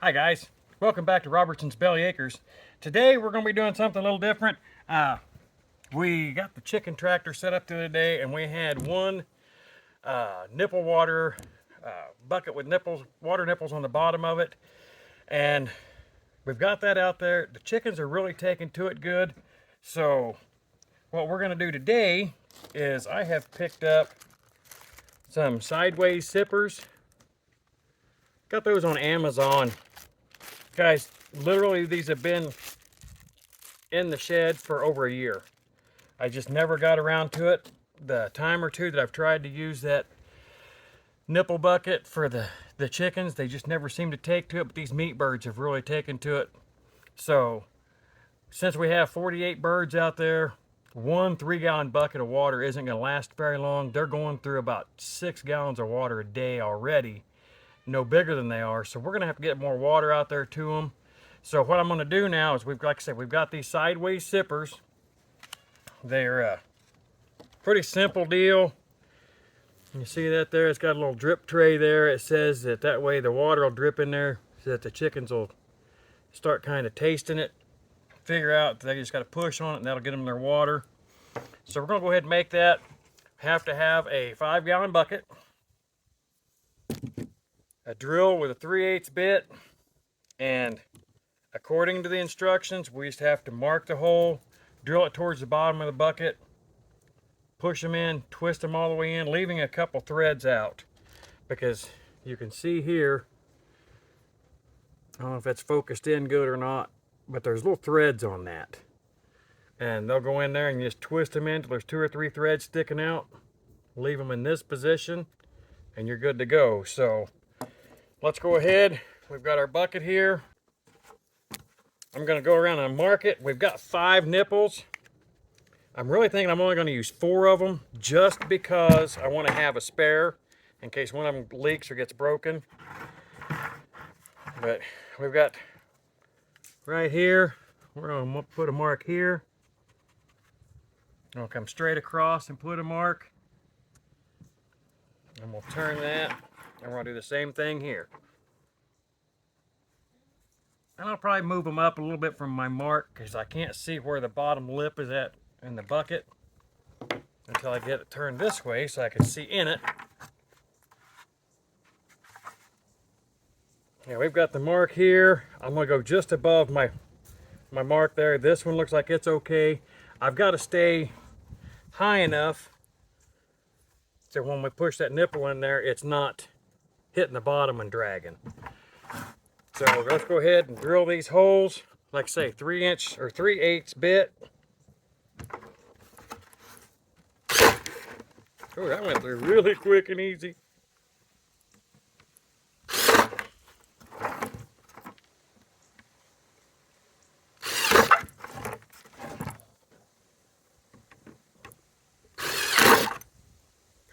Hi guys, welcome back to Robertson's Belly Acres. Today we're going to be doing something a little different. We got the chicken tractor set up the other day and we had one nipple water bucket with water nipples on the bottom of it. And we've got that out there. The chickens are really taking to it good. So what we're going to do today is I have picked up some sideways sippers. Got those on Amazon. Guys, literally these have been in the shed for over a year. I just never got around to it. The time or two that I've tried to use that nipple bucket for the chickens, they just never seem to take to it, but these meat birds have really taken to it. So, since we have 48 birds out there, one 3-gallon bucket of water isn't going to last very long. They're going through about 6 gallons of water a day already. No bigger than they are, so we're gonna have to get more water out there to them. So what I'm gonna do now is like I said, we've got these sideways sippers. They're a pretty simple deal. You see that there? It's got a little drip tray there. It says that way the water will drip in there so that the chickens will start kind of tasting it, figure out that they just got to push on it and that'll get them their water. So we're gonna go ahead and make that. Have to have a 5-gallon bucket, a drill with a 3/8 bit, and according to the instructions, we just have to mark the hole, drill it towards the bottom of the bucket, push them in, twist them all the way in, leaving a couple threads out, because you can see here, I don't know if that's focused in good or not, but there's little threads on that, and they'll go in there and you just twist them in until there's 2 or 3 threads sticking out, leave them in this position, and you're good to go. So let's go ahead. We've got our bucket here. I'm going to go around and mark it. We've got 5 nipples. I'm really thinking I'm only going to use 4 of them just because I want to have a spare in case one of them leaks or gets broken. But we've got right here, we're going to put a mark here. I'll come straight across and put a mark. And we'll turn that, and we're going to do the same thing here. And I'll probably move them up a little bit from my mark because I can't see where the bottom lip is at in the bucket until I get it turned this way so I can see in it. Yeah, we've got the mark here. I'm going to go just above my mark there. This one looks like it's okay. I've got to stay high enough so when we push that nipple in there, it's not hitting the bottom and dragging. So let's go ahead and drill these holes. Like I say, 3-inch or 3/8 bit. Oh, that went through really quick and easy.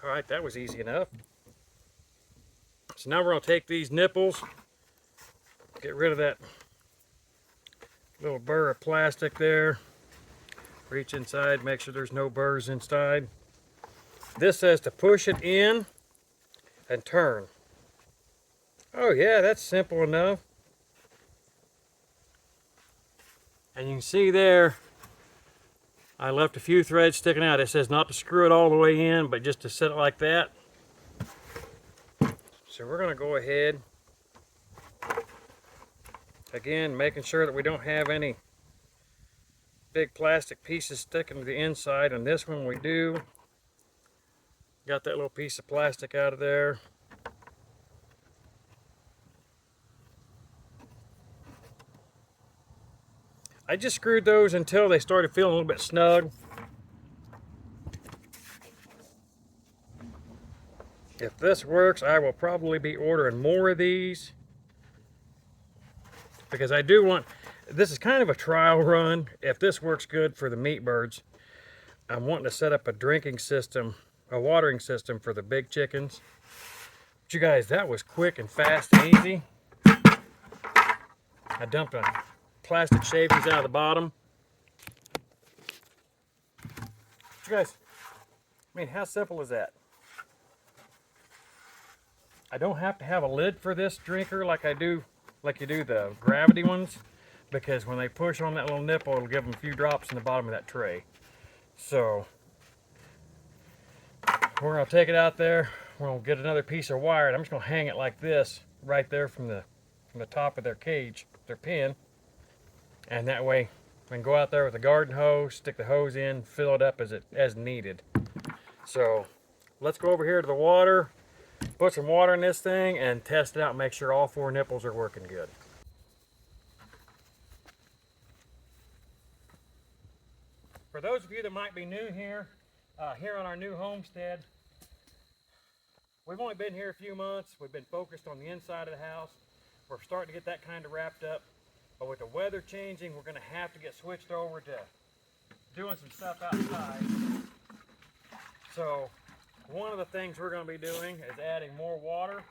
All right, that was easy enough. So now we're going to take these nipples, get rid of that little burr of plastic there. Reach inside, make sure there's no burrs inside. This says to push it in and turn. Oh yeah, that's simple enough. And you can see there, I left a few threads sticking out. It says not to screw it all the way in, but just to set it like that. So we're going to go ahead, again, making sure that we don't have any big plastic pieces sticking to the inside. And this one we do. Got that little piece of plastic out of there. I just screwed those until they started feeling a little bit snug. If this works, I will probably be ordering more of these because I do want, this is kind of a trial run. If this works good for the meat birds, I'm wanting to set up a drinking system, a watering system for the big chickens. But you guys, that was quick and fast and easy. I dumped a plastic shavings out of the bottom. But you guys, I mean, how simple is that? I don't have to have a lid for this drinker like I do like you do the gravity ones, because when they push on that little nipple, it'll give them a few drops in the bottom of that tray. So we're gonna take it out there. We're gonna get another piece of wire, and I'm just gonna hang it like this right there from the top of their cage, their pen, and that way we can go out there with a garden hose, stick the hose in, fill it up as needed. So let's go over here to the water, put some water in this thing, and test it out and make sure all 4 nipples are working good. For those of you that might be new here, here on our new homestead, we've only been here a few months. We've been focused on the inside of the house. We're starting to get that kind of wrapped up. But with the weather changing, we're going to have to get switched over to doing some stuff outside. So one of the things we're going to be doing is adding more water.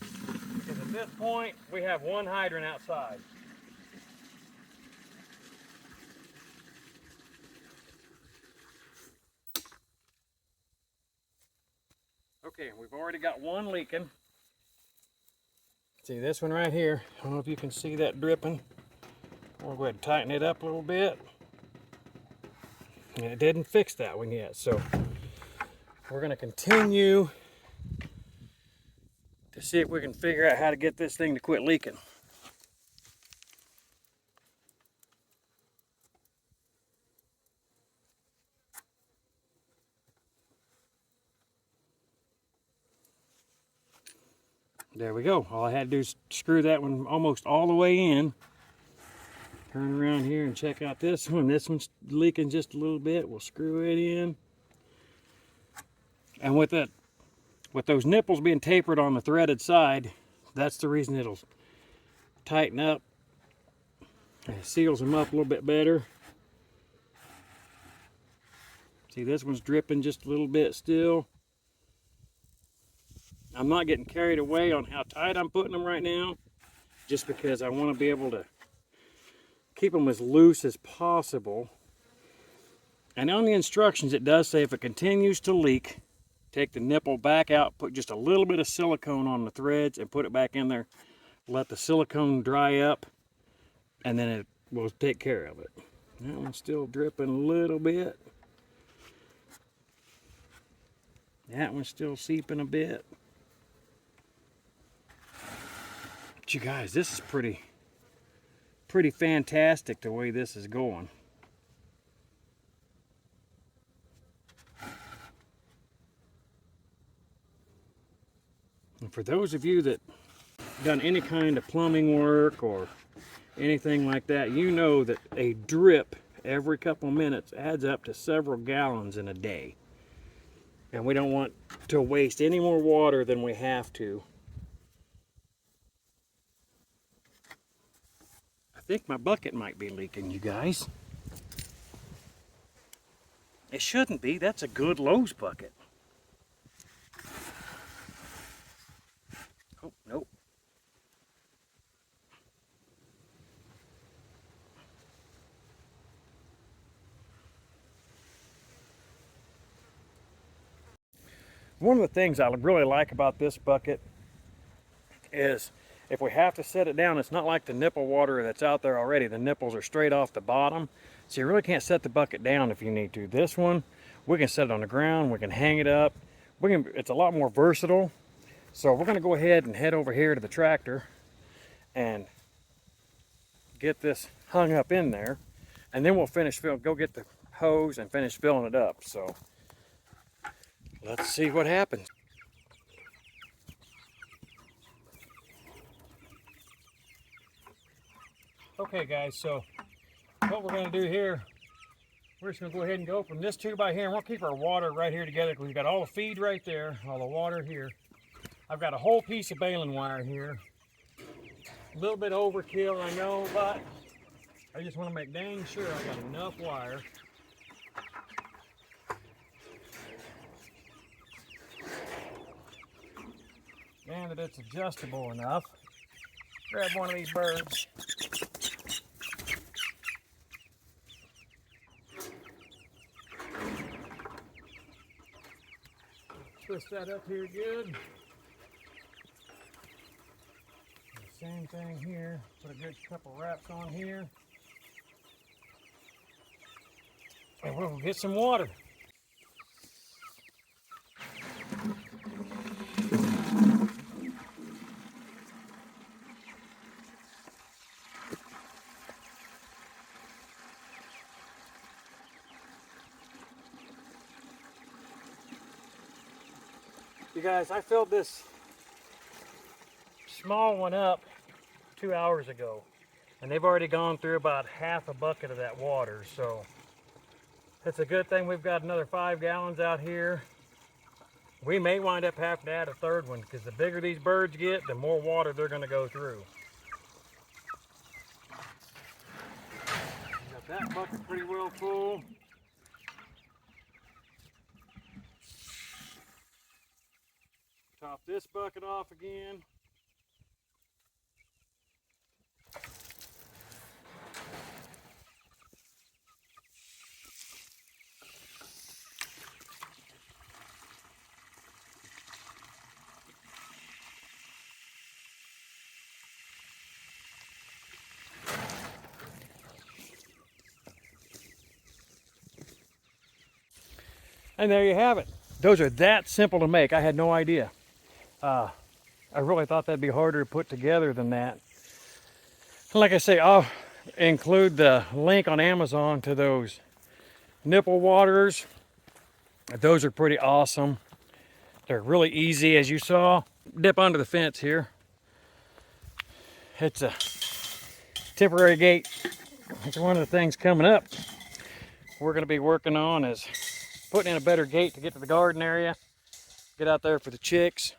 Because at this point, we have 1 hydrant outside. Okay, we've already got 1 leaking. See this one right here? I don't know if you can see that dripping. We'll go ahead and tighten it up a little bit. And it didn't fix that one yet, so we're going to continue to see if we can figure out how to get this thing to quit leaking. There we go. All I had to do is screw that one almost all the way in. Turn around here and check out this one. This one's leaking just a little bit. We'll screw it in. And with those nipples being tapered on the threaded side, that's the reason it'll tighten up. And it seals them up a little bit better. See, this one's dripping just a little bit still. I'm not getting carried away on how tight I'm putting them right now, just because I want to be able to keep them as loose as possible. And on the instructions it does say if it continues to leak, take the nipple back out, put just a little bit of silicone on the threads and put it back in there. Let the silicone dry up and then it will take care of it. That one's still dripping a little bit. That one's still seeping a bit. But you guys, this is pretty fantastic the way this is going. And for those of you that done any kind of plumbing work or anything like that, you know that a drip every couple minutes adds up to several gallons in a day. And we don't want to waste any more water than we have to. I think my bucket might be leaking, you guys. It shouldn't be. That's a good Lowe's bucket. Oh, nope. One of the things I really like about this bucket is if we have to set it down, it's not like the nipple water that's out there already. The nipples are straight off the bottom, so you really can't set the bucket down if you need to. This one, we can set it on the ground, we can hang it up. It's a lot more versatile. So we're gonna go ahead and head over here to the tractor and get this hung up in there, and then we'll go get the hose and finish filling it up. So let's see what happens. Okay guys, so what we're going to do here, we're just going to go ahead and go from this 2x here, and we'll keep our water right here together because we've got all the feed right there, all the water here. I've got a whole piece of baling wire here. A little bit overkill, I know, but I just want to make dang sure I got enough wire. And that it's adjustable enough. Grab one of these birds. Twist that up here good. same thing here. Put a good couple wraps on here. And we'll get some water. You guys, I filled this small one up 2 hours ago, and they've already gone through about half a bucket of that water, so it's a good thing we've got another 5 gallons out here. We may wind up having to add a third one, because the bigger these birds get, the more water they're going to go through. Got that bucket pretty well full. Top this bucket off again. And there you have it. Those are that simple to make. I had no idea. I really thought that'd be harder to put together than that. Like I say, I'll include the link on Amazon to those nipple waters. Those are pretty awesome. They're really easy, as you saw. Dip under the fence here. It's a temporary gate. It's one of the things coming up we're going to be working on is putting in a better gate to get to the garden area. Get out there for the chicks.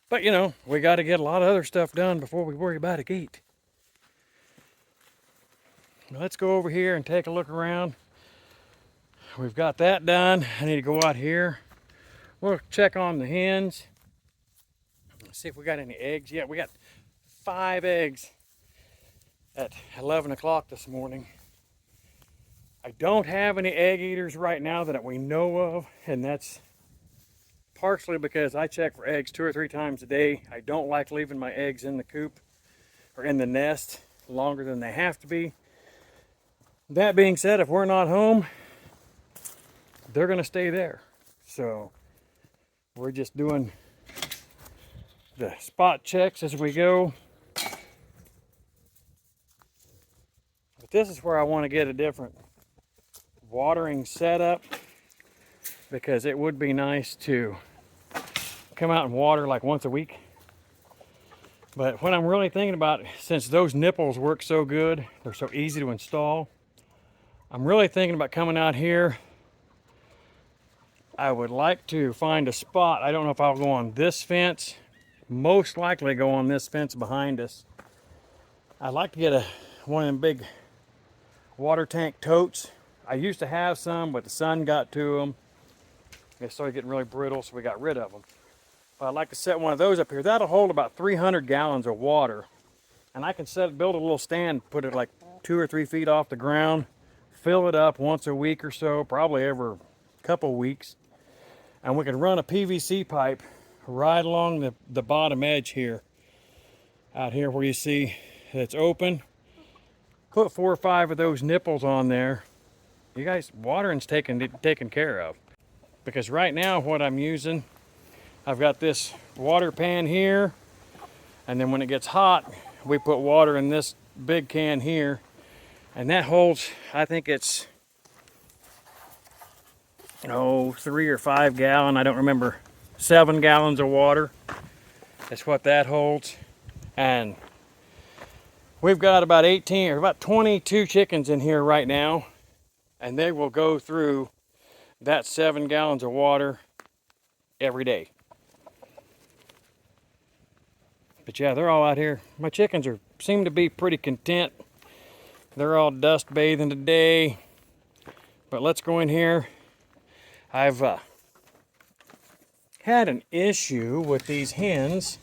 But you know, we got to get a lot of other stuff done before we worry about a gate. Let's go over here and take a look around. We've got that done. I need to go out here. We'll check on the hens. See if we got any eggs. Yeah, we got 5 eggs at 11 o'clock this morning. I don't have any egg eaters right now that we know of, and that's partially because I check for eggs 2 or 3 times a day. I don't like leaving my eggs in the coop or in the nest longer than they have to be. That being said, if we're not home, they're going to stay there. So we're just doing the spot checks as we go. But this is where I want to get a different watering setup, because it would be nice to come out and water like once a week. But what I'm really thinking about, since those nipples work so good, they're so easy to install, I'm really thinking about coming out here. I would like to find a spot. I don't know if I'll go on this fence. Most likely go on this fence behind us. I'd like to get one of them big water tank totes. I used to have some, but the sun got to them. They started getting really brittle, so we got rid of them. But I'd like to set one of those up here. That'll hold about 300 gallons of water. And I can build a little stand, put it like 2 or 3 feet off the ground, fill it up once a week or so, probably every couple weeks. And we can run a PVC pipe right along the bottom edge here. Out here where you see it's open. Put 4 or 5 of those nipples on there. You guys, watering's taken care of. Because right now what I'm using, I've got this water pan here, and then when it gets hot, we put water in this big can here, and that holds, I think it's 3 or 5 gallon, I don't remember, 7 gallons of water. That's what that holds. And we've got about 22 chickens in here right now, and they will go through that 7 gallons of water every day. But yeah, they're all out here. My chickens seem to be pretty content. They're all dust bathing today. But let's go in here. I've had an issue with these hens.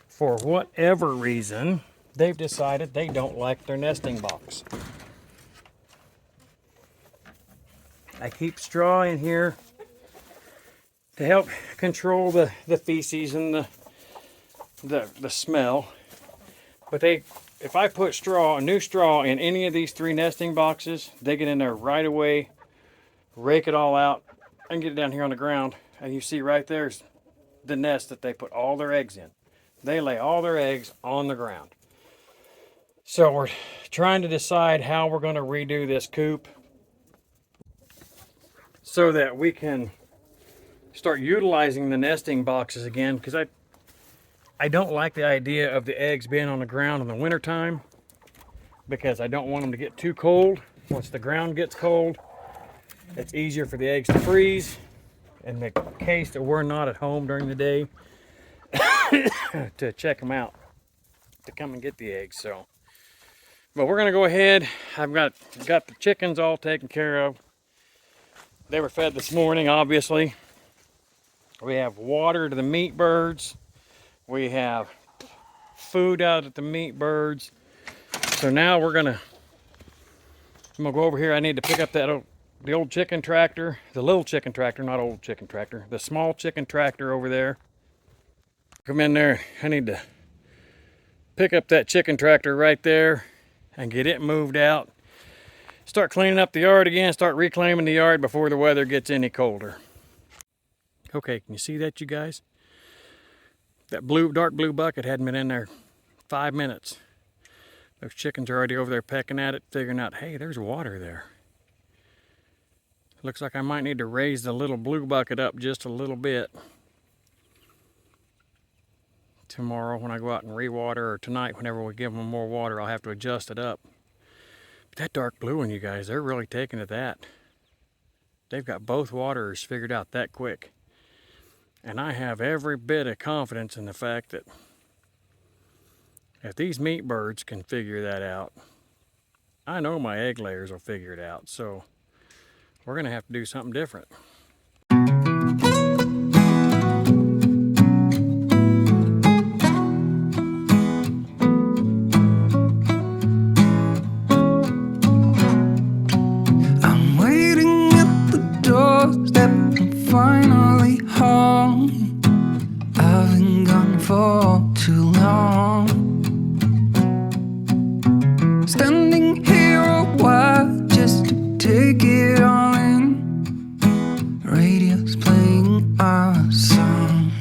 For whatever reason, they've decided they don't like their nesting box. I keep straw in here to help control the feces and the smell. But if I put new straw in any of these 3 nesting boxes, they get in there right away, rake it all out, and get it down here on the ground. And you see right there's the nest that they put all their eggs in. They lay all their eggs on the ground. So we're trying to decide how we're going to redo this coop so that we can start utilizing the nesting boxes again, because I don't like the idea of the eggs being on the ground in the wintertime, because I don't want them to get too cold. Once the ground gets cold, it's easier for the eggs to freeze. In the case that we're not at home during the day to check them out, to come and get the eggs. So, but we're gonna go ahead. I've got the chickens all taken care of. They were fed this morning, obviously. We have water to the meat birds. We have food out at the meat birds. So now I'm gonna go over here. I need to pick up the old chicken tractor, the little chicken tractor, not old chicken tractor, the small chicken tractor over there. Come in there. I need to pick up that chicken tractor right there and get it moved out. Start cleaning up the yard again, start reclaiming the yard before the weather gets any colder. Okay, can you see that, you guys? That dark blue bucket hadn't been in there 5 minutes. Those chickens are already over there pecking at it, figuring out, hey, there's water there. Looks like I might need to raise the little blue bucket up just a little bit tomorrow when I go out and re-water, or tonight whenever we give them more water. I'll have to adjust it up. But that dark blue one, you guys, they're really taking to that. They've got both waters figured out that quick. And I have every bit of confidence in the fact that if these meat birds can figure that out, I know my egg layers will figure it out. So we're gonna have to do something different. I'm waiting at the doorstep, I'm finally home. I've been gone for too long. Standing here a while just to take it all in. Radio's playing our song.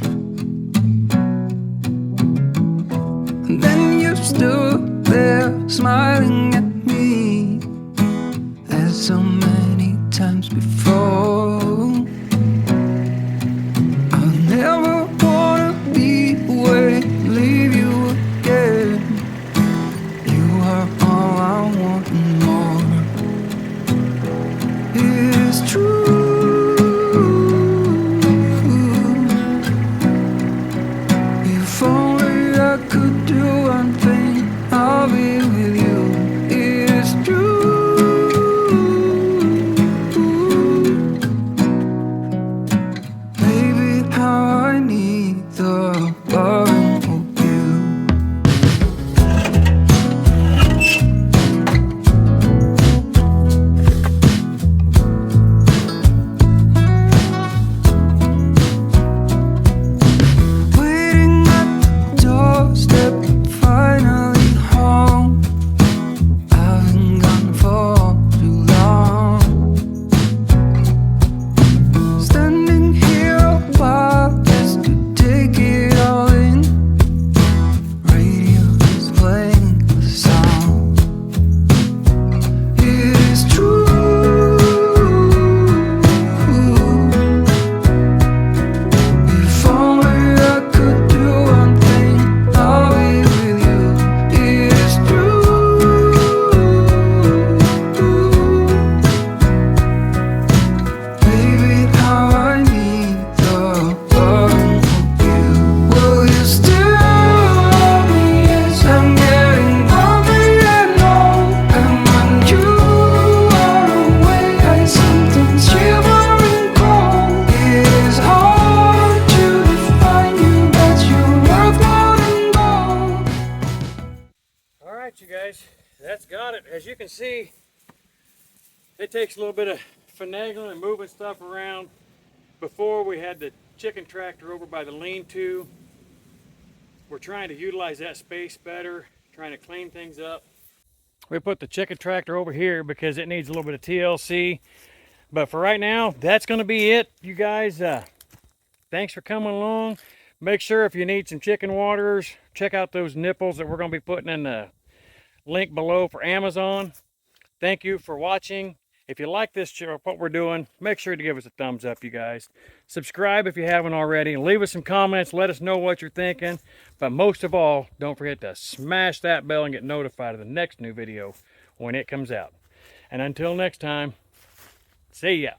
And then you stood there smiling at me, as so many times before. I'll never wanna be away, leave you again. You are all I want and more. It is true. If only I could do one thing, I'll be with you. It is true. Baby, how I need the loving of you. Waiting at the doorstep, finally home. I've been gone for too long. Standing here a while just to take it all in. Radio is playing the song. It is true. If only I could do one thing, I'll be with you. It is true. Baby, how I need the loving of you. Will you still love me as I'm getting hungry and old? And when you are away, I sometimes shiver and cold. It is hard to define you, but you're worth more than gold. All right, you guys, that's got it. As you can see, it takes a little bit of finagling and moving stuff around. Before, we had the chicken tractor over by the lean-to, we're trying to utilize that space better, trying to clean things up. We put the chicken tractor over here because it needs a little bit of TLC. But for right now, that's going to be it, you guys. Thanks for coming along. Make sure if you need some chicken waters, check out those nipples that we're going to be putting in the link below for Amazon. Thank you for watching. If you like this, what we're doing, make sure to give us a thumbs up, you guys. Subscribe if you haven't already. Leave us some comments. Let us know what you're thinking. But most of all, don't forget to smash that bell and get notified of the next new video when it comes out. And until next time, see ya.